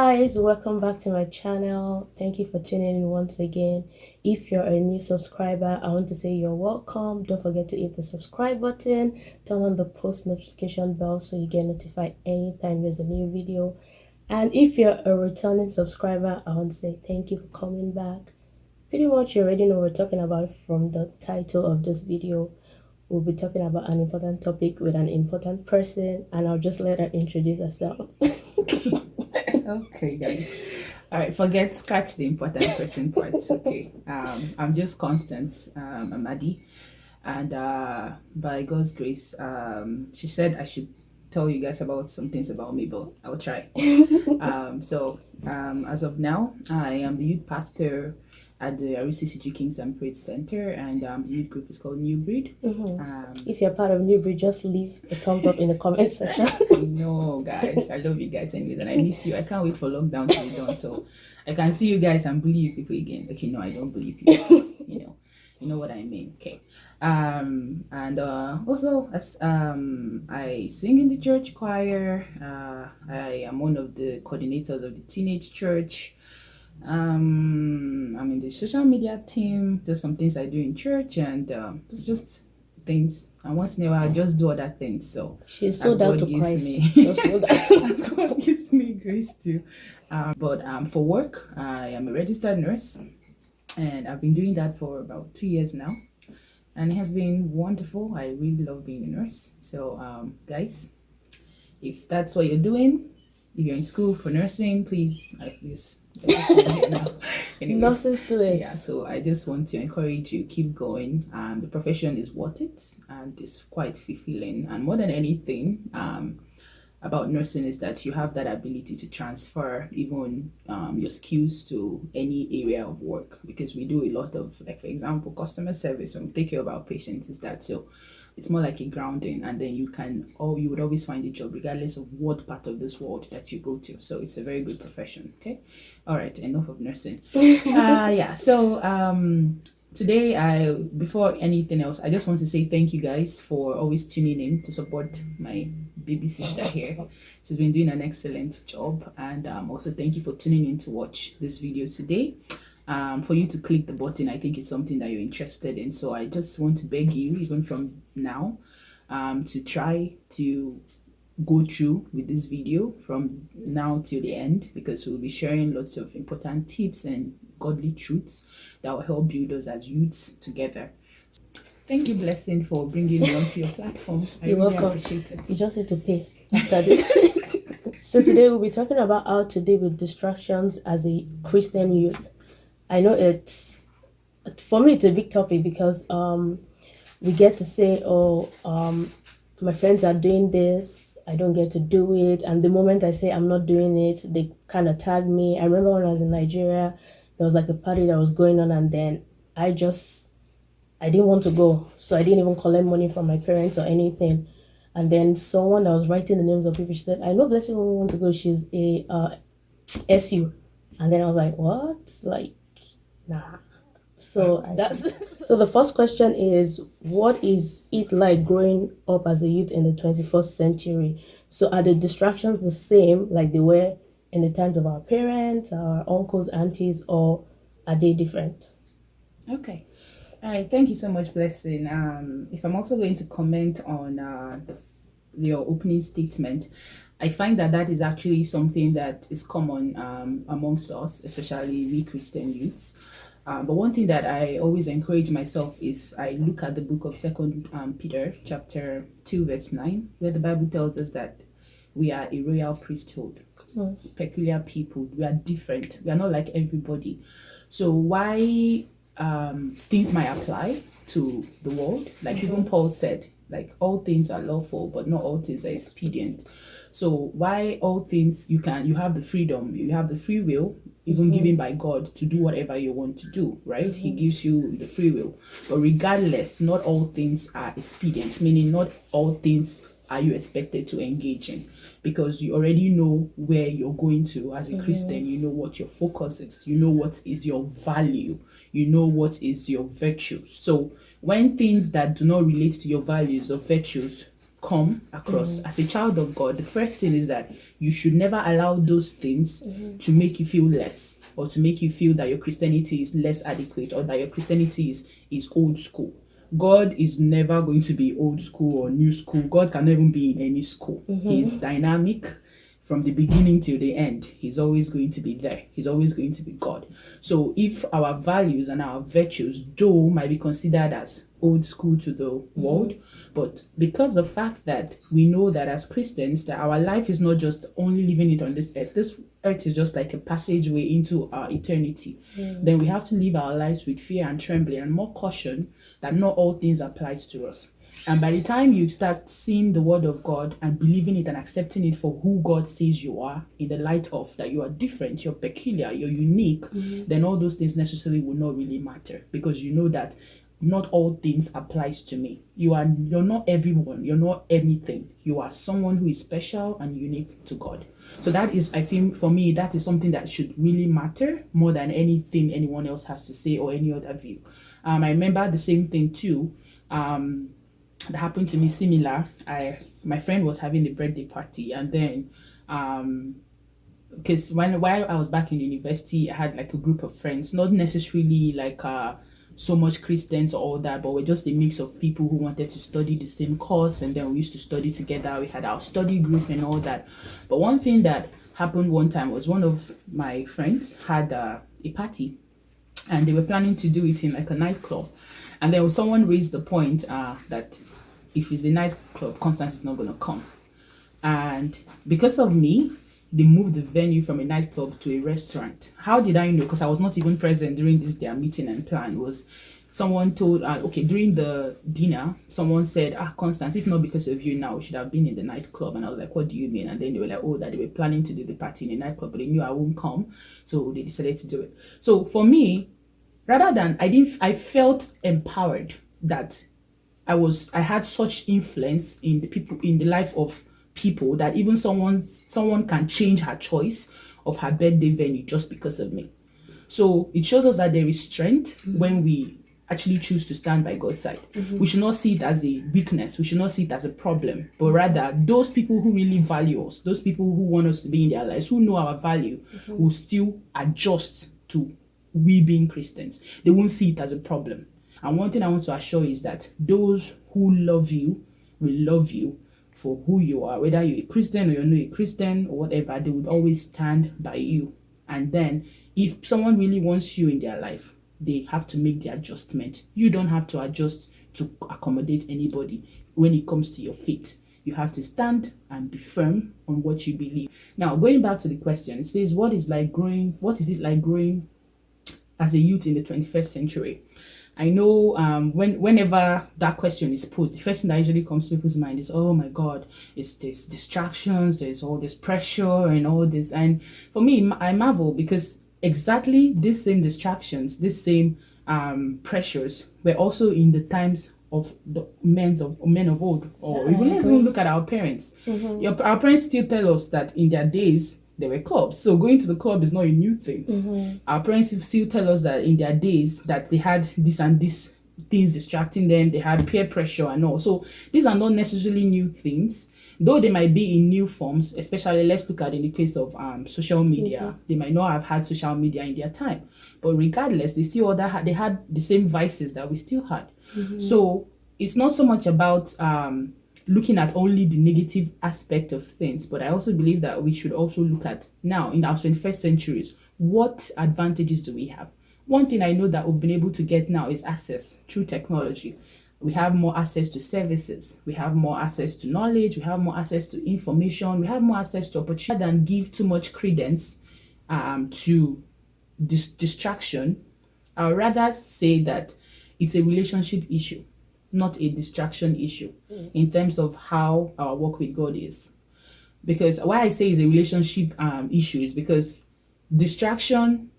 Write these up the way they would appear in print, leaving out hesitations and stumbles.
guys, welcome back to my channel. Thank you for tuning in once again. If you're a new subscriber, I want to say you're welcome. Don't forget to hit the subscribe button, turn on the post notification bell so you get notified anytime there's a new video. And if you're a returning subscriber, I want to say thank you for coming back. Pretty much you already know what we're talking about from the title of this video. We'll be talking about an important topic with an important person, and I'll just let her introduce herself. Okay, guys. All right, scratch the important person parts. Okay. I'm just Constance Amadi, and by God's grace, she said I should tell you guys about some things about me, but I'll try. As of now, I am the youth pastor at the RCCG Kings and Praise Center, and the youth group is called New Breed. If you're part of New Breed, just leave a thumbs up in the comment section. No, guys, I love you guys anyways, and I miss you. I can't wait for lockdown to be done so I can see you guys and bully you people again. Okay, no, I don't bully people. You know what I mean. Okay. And also as I sing in the church choir. I am one of the coordinators of the teenage church. I'm in the social media team. There's some things I do in church, and there's just things. And once in a while, I just do other things. So she's sold out to Christ. As God gives me grace to. But for work, I am a registered nurse, and I've been doing that for about 2 years now, and it has been wonderful. I really love being a nurse. So, guys, if that's what you're doing, if you're in school for nursing, please, Nursing students. Yeah, so I just want to encourage you, keep going. The profession is worth it, and it's quite fulfilling. And more than anything, about nursing is that you have that ability to transfer even your skills to any area of work, because we do a lot of, like, for example, customer service. When we take care of our patients, is that so it's more like a grounding, and then you would always find a job regardless of what part of this world that you go to. So it's a very good profession. Okay, all right, enough of nursing. Today, before anything else, I just want to say thank you guys for always tuning in to support my baby sister here. She's been doing an excellent job, and also thank you for tuning in to watch this video today. For you to click the button, I think it's something that you're interested in. So I just want to beg you, even from now, to try to go through with this video from now till the end, because we'll be sharing lots of important tips and godly truths that will help build us as youths together. Thank you, Blessing, for bringing me onto your platform. You're welcome. Appreciate it. You just need to pay after this. So today we'll be talking about how to deal with distractions as a Christian youth. I know for me it's a big topic, because we get to say, my friends are doing this, I don't get to do it, and the moment I say I'm not doing it, they kind of tag me. I remember when I was in Nigeria, there was like a party that was going on, and then I didn't want to go, so I didn't even collect money from my parents or anything. And then someone that was writing the names of people, she said, I know Blessing won't want to go, she's a SU. And then I was like, what? Like, nah. So so the first question is, what is it like growing up as a youth in the 21st century? So are the distractions the same like they were in the times of our parents, our uncles, aunties, or are they different? Okay. All right. Thank you so much, Blessing. If I'm also going to comment on your opening statement, I find that is actually something that is common amongst us, especially we Christian youths. But one thing that I always encourage myself is I look at the book of 2 Peter chapter 2 verse 9, where the Bible tells us that we are a royal priesthood, peculiar people. We are different. We are not like everybody. So why things might apply to the world, like even Paul said, like all things are lawful, but not all things are expedient. So why all things you have the freedom, you have the free will, even given by God, to do whatever you want to do, right? He gives you the free will. But regardless, not all things are expedient, meaning not all things are you expected to engage in, because you already know where you're going to as a Christian. You know what your focus is, you know what is your value, you know what is your virtues. So when things that do not relate to your values or virtues come across as a child of God, the first thing is that you should never allow those things to make you feel less, or to make you feel that your Christianity is less adequate, or that your Christianity is old school. God is never going to be old school or new school. God can never be in any school. He's dynamic from the beginning till the end. He's always going to be there. He's always going to be God. So if our values and our virtues, though, might be considered as old school to the world, but because the fact that we know that as Christians, that our life is not just only living it on this earth is just like a passageway into our eternity, then we have to live our lives with fear and trembling and more caution that not all things apply to us. And by the time you start seeing the word of God and believing it and accepting it for who God says you are, in the light of that you are different, you're peculiar, you're unique, then all those things necessarily will not really matter, because you know that not all things applies to me. You're not everyone, you're not anything. You are someone who is special and unique to God. So that is, I think, for me, that is something that should really matter more than anything anyone else has to say or any other view. I remember the same thing too. That happened to me similar. My friend was having a birthday party, and then because while I was back in university, I had like a group of friends, not necessarily like so much Christians or all that, but we're just a mix of people who wanted to study the same course, and then we used to study together. We had our study group and all that. But one thing that happened one time was one of my friends had a party, and they were planning to do it in like a nightclub. And then someone raised the point that if it's a nightclub, Constance is not going to come. And because of me, they moved the venue from a nightclub to a restaurant. How did I know? Because I was not even present during this their meeting and plan. Was someone told, during the dinner, someone said, Constance, if not because of you now, we should have been in the nightclub. And I was like, what do you mean? And then they were like, oh, that they were planning to do the party in a nightclub, but they knew I won't come. So they decided to do it. So for me, rather than, I felt empowered that I had such influence in the people, in the life of people, that even someone can change her choice of her birthday venue just because of me. So it shows us that there is strength when we actually choose to stand by God's side. We should not see it as a weakness. We should not see it as a problem, but rather those people who really value us, those people who want us to be in their lives, who know our value, will still adjust to we being Christians. They won't see it as a problem. And one thing I want to assure is that those who love you will love you for who you are, whether you're a Christian or you're not a Christian or whatever. They would always stand by you. And then if someone really wants you in their life, they have to make the adjustment. You don't have to adjust to accommodate anybody when it comes to your faith. You have to stand and be firm on what you believe. Now, going back to the question, it says, what is it like growing as a youth in the 21st century? I know whenever that question is posed, the first thing that usually comes to people's mind is, oh my God, it's this distractions, there's all this pressure and all this. And for me, I marvel, because exactly these same distractions, these same pressures were also in the times of the men of old. Or even let's even look at our parents. Our parents still tell us that in their days, there were clubs. So going to the club is not a new thing. Our parents still tell us that in their days that they had this and this things distracting them. They had peer pressure and all. So these are not necessarily new things, though they might be in new forms. Especially, let's look at in the case of social media. They might not have had social media in their time, but regardless, they still they had the same vices that we still had. So it's not so much about looking at only the negative aspect of things, but I also believe that we should also look at now in our 21st centuries, what advantages do we have? One thing I know that we've been able to get now is access through technology. We have more access to services, we have more access to knowledge, we have more access to information, we have more access to opportunity. Rather than give too much credence to this distraction, I would rather say that it's a relationship issue, not a distraction issue in terms of how our work with God is. Because why I say it's a relationship issue is because distraction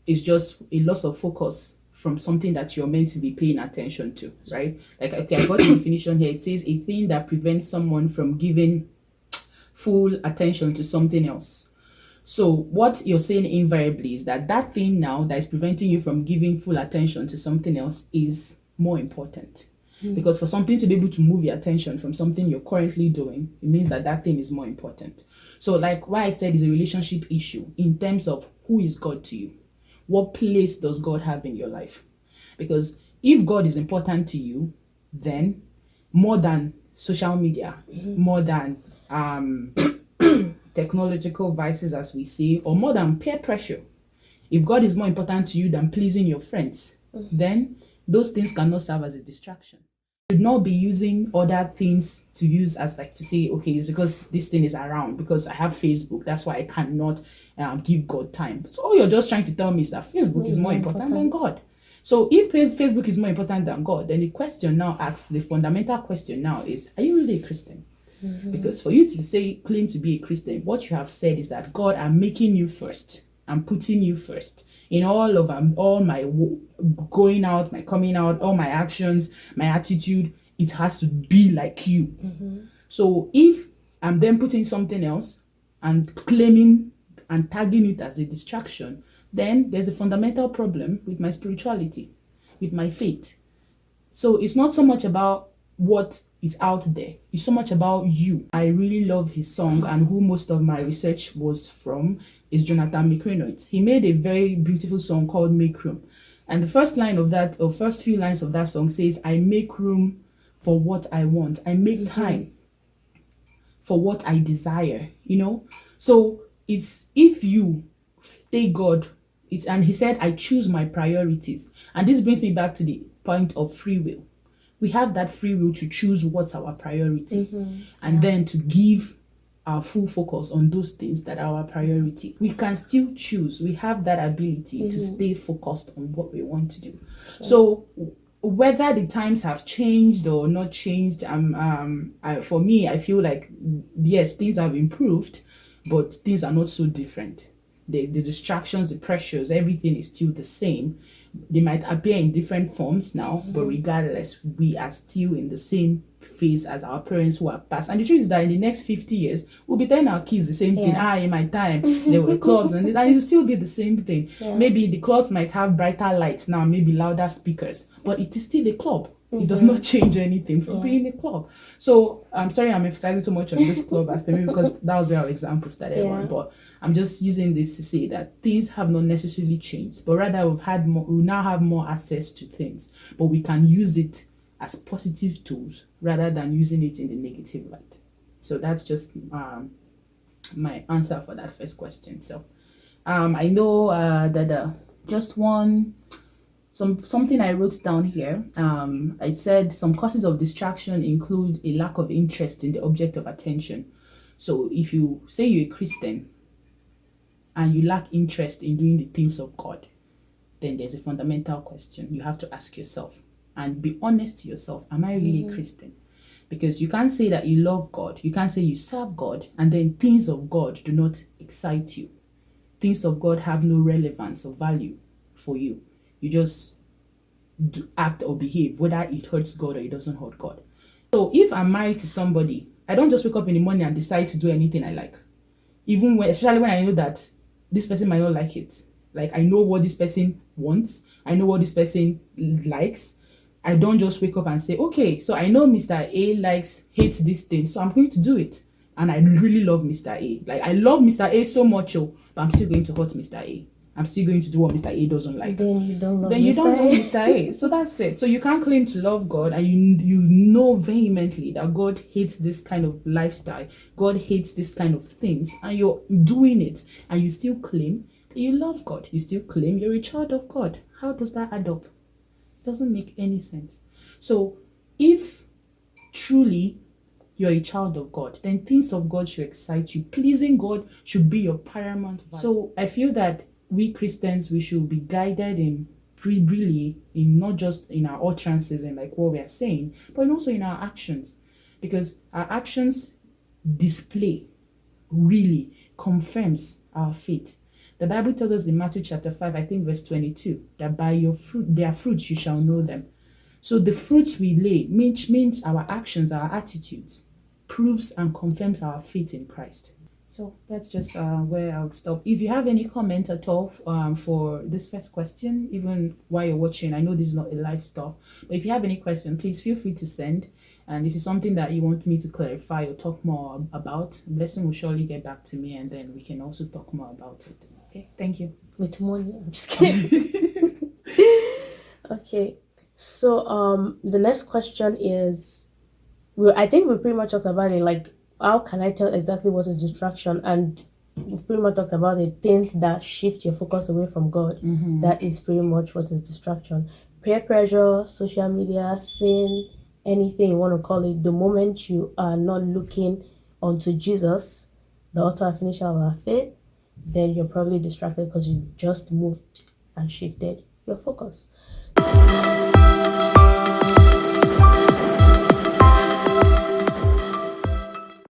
is just a loss of focus from something that you're meant to be paying attention to, right? Like, okay, I got the definition here. It says a thing that prevents someone from giving full attention to something else. So what you're saying invariably is that that thing now that is preventing you from giving full attention to something else is more important. Because for something to be able to move your attention from something you're currently doing, it means that that thing is more important. So like why I said is a relationship issue in terms of who is God to you. What place does God have in your life? Because if God is important to you, then more than social media, more than technological vices, as we say, or more than peer pressure, if God is more important to you than pleasing your friends, then those things cannot serve as a distraction. You should not be using other things to use as like to say, okay, it's because this thing is around, because I have Facebook, that's why I cannot give God time. So all you're just trying to tell me is that Facebook is more important than God. So if Facebook is more important than God, then the question now asks, the fundamental question now is, are you really a Christian? Because for you to claim to be a Christian, what you have said is that God, I'm making you first. I'm putting you first in all my going out, my coming out, all my actions, my attitude. It has to be like you. So if I'm then putting something else and claiming and tagging it as a distraction, then there's a fundamental problem with my spirituality, with my faith. So it's not so much about what is out there, it's so much about you. I really love his song, and who most of my research was from is Jonathan McReynolds. He made a very beautiful song called Make Room. And the first few lines of that song says, I make room for what I want. I make time for what I desire, So it's if you take God, and he said, I choose my priorities. And this brings me back to the point of free will. We have that free will to choose what's our priority and then to give our full focus on those things that are our priority. We can still choose. We have that ability to stay focused on what we want to do. So whether the times have changed or not changed, for me, I feel like, yes, things have improved, but things are not so different. The distractions, the pressures, everything is still the same. They might appear in different forms now, but regardless, we are still in the same phase as our parents who have passed. And the truth is that in the next 50 years, we'll be telling our kids the same thing. In my time, there were clubs, and it will still be the same thing. Maybe the clubs might have brighter lights now, maybe louder speakers, but it is still a club. It does not change anything from being a club. So I'm sorry I'm emphasizing so much on this club aspect, maybe because that was where our example started on. But I'm just using this to say that things have not necessarily changed, but rather we now have more access to things, but we can use it as positive tools rather than using it in the negative light. So that's just my answer for that first question. So I know that just something I wrote down here. I said some causes of distraction include a lack of interest in the object of attention. So if you say you're a Christian and you lack interest in doing the things of God, then there's a fundamental question you have to ask yourself and be honest to yourself. Am I really a Christian? Because you can't say that you love God, you can't say you serve God, and then things of God do not excite you. Things of God have no relevance or value for you. You just act or behave, whether it hurts God or it doesn't hurt God. So if I'm married to somebody, I don't just wake up in the morning and decide to do anything I like. Especially when I know that this person might not like it. Like, I know what this person wants. I know what this person likes. I don't just wake up and say, okay, so I know Mr. A hates this thing, so I'm going to do it. And I really love Mr. A. Like, I love Mr. A so much, but I'm still going to hurt Mr. A. I'm still going to do what Mr. A doesn't like. Then you don't love Mr. A. So that's it. So you can't claim to love God and you know vehemently that God hates this kind of lifestyle. God hates this kind of things. And you're doing it. And you still claim that you love God. You still claim you're a child of God. How does that add up? It doesn't make any sense. So if truly you're a child of God, then things of God should excite you. Pleasing God should be your paramount value. So I feel that we Christians, we should be guided in really in not just in our utterances and like what we are saying, but also in our actions, because our actions display really confirms our faith. The Bible tells us in Matthew chapter 5, I think verse 22, that by their fruits you shall know them. So the fruits we lay means our actions, our attitudes, proves and confirms our faith in Christ. So that's just where I would stop. If you have any comment at all for this first question, even while you're watching, I know this is not a live stuff, but if you have any question, please feel free to send. And if it's something that you want me to clarify or talk more about, Blessing will surely get back to me, and then we can also talk more about it. Okay, thank you. With money, I'm just kidding. Okay, so the next question is, I think we pretty much talked about it. Like, how can I tell exactly what is distraction? And we've pretty much talked about it. Things that shift your focus away from God. That is pretty much what is distraction. Peer pressure, social media, sin, anything you want to call it. The moment you are not looking onto Jesus, the author and finisher of our faith, then you're probably distracted because you've just moved and shifted your focus.